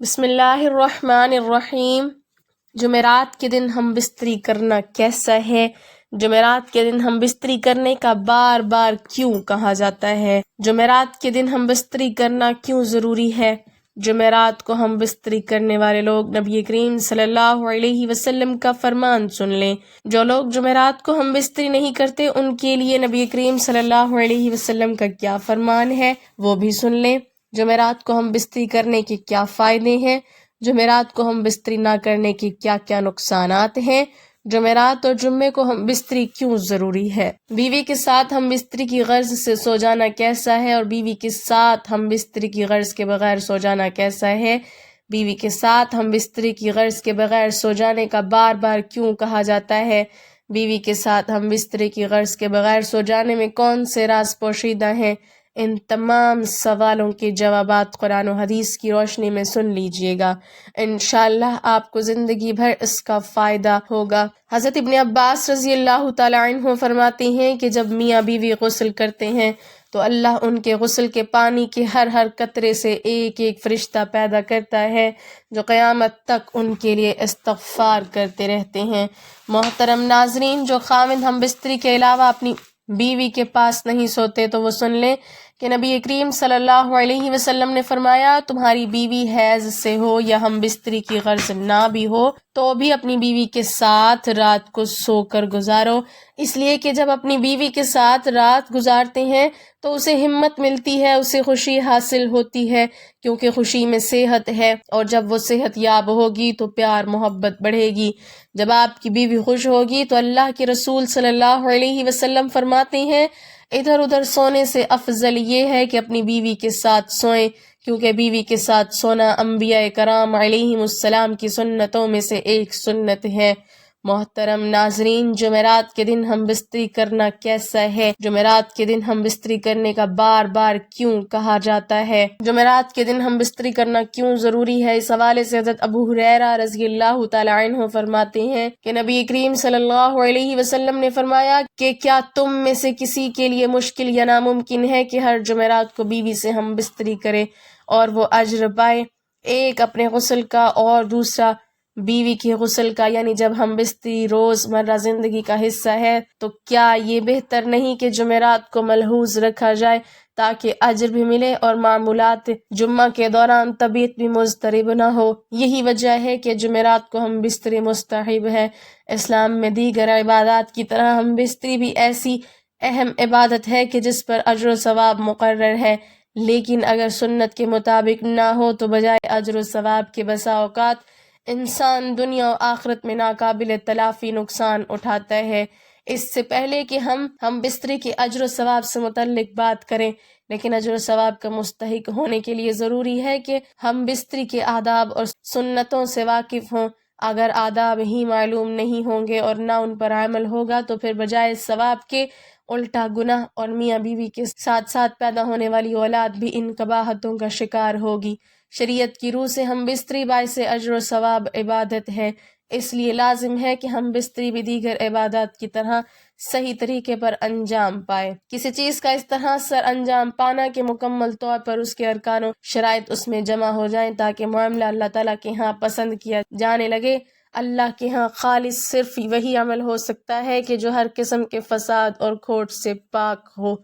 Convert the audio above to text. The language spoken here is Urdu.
بسم اللہ الرحمن الرحیم۔ جمعرات کے دن ہم بستری کرنا کیسا ہے؟ جمعرات کے دن ہم بستری کرنے کا بار بار کیوں کہا جاتا ہے؟ جمعرات کے دن ہم بستری کرنا کیوں ضروری ہے؟ جمعرات کو ہم بستری کرنے والے لوگ نبی کریم صلی اللہ علیہ وسلم کا فرمان سن لیں۔ جو لوگ جمعرات کو ہم بستری نہیں کرتے ان کے لیے نبی کریم صلی اللہ علیہ وسلم کا کیا فرمان ہے وہ بھی سن لیں۔ جمعرات کو ہم بستری کرنے کے کیا فائدے ہیں؟ جمعرات کو ہم بستری نہ کرنے کے کیا کیا نقصانات ہیں؟ جمعرات اور جمعے کو ہم بستری کیوں ضروری ہے؟ بیوی کے ساتھ ہم بستری کی غرض سے سو جانا کیسا ہے اور بیوی کے ساتھ ہم بستری کی غرض کے بغیر سو جانا کیسا ہے؟ بیوی کے ساتھ ہم بستری کی غرض کے بغیر سو جانے کا بار بار کیوں کہا جاتا ہے؟ بیوی کے ساتھ ہم بستری کی غرض کے بغیر سو جانے میں کون سے راز پوشیدہ ہیں؟ ان تمام سوالوں کے جوابات قرآن و حدیث کی روشنی میں سن لیجئے گا۔ انشاءاللہ آپ کو زندگی بھر اس کا فائدہ ہوگا۔ حضرت ابن عباس رضی اللہ تعالی عنہ فرماتے ہیں کہ جب میاں بیوی غسل کرتے ہیں تو اللہ ان کے غسل کے پانی کے ہر قطرے سے ایک ایک فرشتہ پیدا کرتا ہے جو قیامت تک ان کے لیے استغفار کرتے رہتے ہیں۔ محترم ناظرین، جو خاوند ہم بستری کے علاوہ اپنی بیوی کے پاس نہیں سوتے تو وہ سن لیں کہ نبی کریم صلی اللہ علیہ وسلم نے فرمایا تمہاری بیوی حیض سے ہو یا ہم بستری کی غرض نہ بھی ہو تو بھی اپنی بیوی کے ساتھ رات کو سو کر گزارو، اس لیے کہ جب اپنی بیوی کے ساتھ رات گزارتے ہیں تو اسے ہمت ملتی ہے، اسے خوشی حاصل ہوتی ہے کیونکہ خوشی میں صحت ہے، اور جب وہ صحت یاب ہوگی تو پیار محبت بڑھے گی۔ جب آپ کی بیوی خوش ہوگی تو اللہ کے رسول صلی اللہ علیہ وسلم فرماتے ہیں ادھر ادھر سونے سے افضل یہ ہے کہ اپنی بیوی کے ساتھ سوئیں، کیونکہ بیوی کے ساتھ سونا انبیاء کرام علیہم السلام کی سنتوں میں سے ایک سنت ہے۔ محترم ناظرین، جمعرات کے دن ہم بستری کرنا کیسا ہے؟ جمعرات کے دن ہم بستری کرنے کا بار بار کیوں کہا جاتا ہے؟ جمعرات کے دن ہم بستری کرنا کیوں ضروری ہے؟ اس حوالے سے حضرت ابو ہریرہ رضی اللہ تعالی عنہ فرماتے ہیں کہ نبی کریم صلی اللہ علیہ وسلم نے فرمایا کہ کیا تم میں سے کسی کے لیے مشکل یا ناممکن ہے کہ ہر جمعرات کو بیوی سے ہم بستری کرے اور وہ اجر پائے، ایک اپنے غسل کا اور دوسرا بیوی کے غسل کا؟ یعنی جب ہم بستری روز مرہ زندگی کا حصہ ہے تو کیا یہ بہتر نہیں کہ جمعرات کو ملحوظ رکھا جائے تاکہ اجر بھی ملے اور معمولات جمعہ کے دوران طبیعت بھی مضطرب نہ ہو؟ یہی وجہ ہے کہ جمعرات کو ہم بستری مستحب ہے۔ اسلام میں دیگر عبادات کی طرح ہم بستری بھی ایسی اہم عبادت ہے کہ جس پر اجر و ثواب مقرر ہے، لیکن اگر سنت کے مطابق نہ ہو تو بجائے اجر و ثواب کے بسا اوقات انسان دنیا و آخرت میں ناقابل تلافی نقصان اٹھاتا ہے۔ اس سے پہلے کہ ہم بستری کے اجر و ثواب سے متعلق بات کریں، لیکن اجر و ثواب کا مستحق ہونے کے لیے ضروری ہے کہ ہم بستری کے آداب اور سنتوں سے واقف ہوں۔ اگر آداب ہی معلوم نہیں ہوں گے اور نہ ان پر عمل ہوگا تو پھر بجائے ثواب کے الٹا گناہ اور میاں بیوی کے ساتھ ساتھ پیدا ہونے والی اولاد بھی ان قباحتوں کا شکار ہوگی۔ شریعت کی روح سے ہم بستری باعث اجر و ثواب عبادت ہے، اس لیے لازم ہے کہ ہم بستری بھی دیگر عبادات کی طرح صحیح طریقے پر انجام پائے۔ کسی چیز کا اس طرح سر انجام پانا کہ مکمل طور پر اس کے ارکان و شرائط اس میں جمع ہو جائیں تاکہ معاملہ اللہ تعالیٰ کے ہاں پسند کیا جانے لگے۔ اللہ کے ہاں خالص صرف وہی عمل ہو سکتا ہے کہ جو ہر قسم کے فساد اور کھوٹ سے پاک ہو۔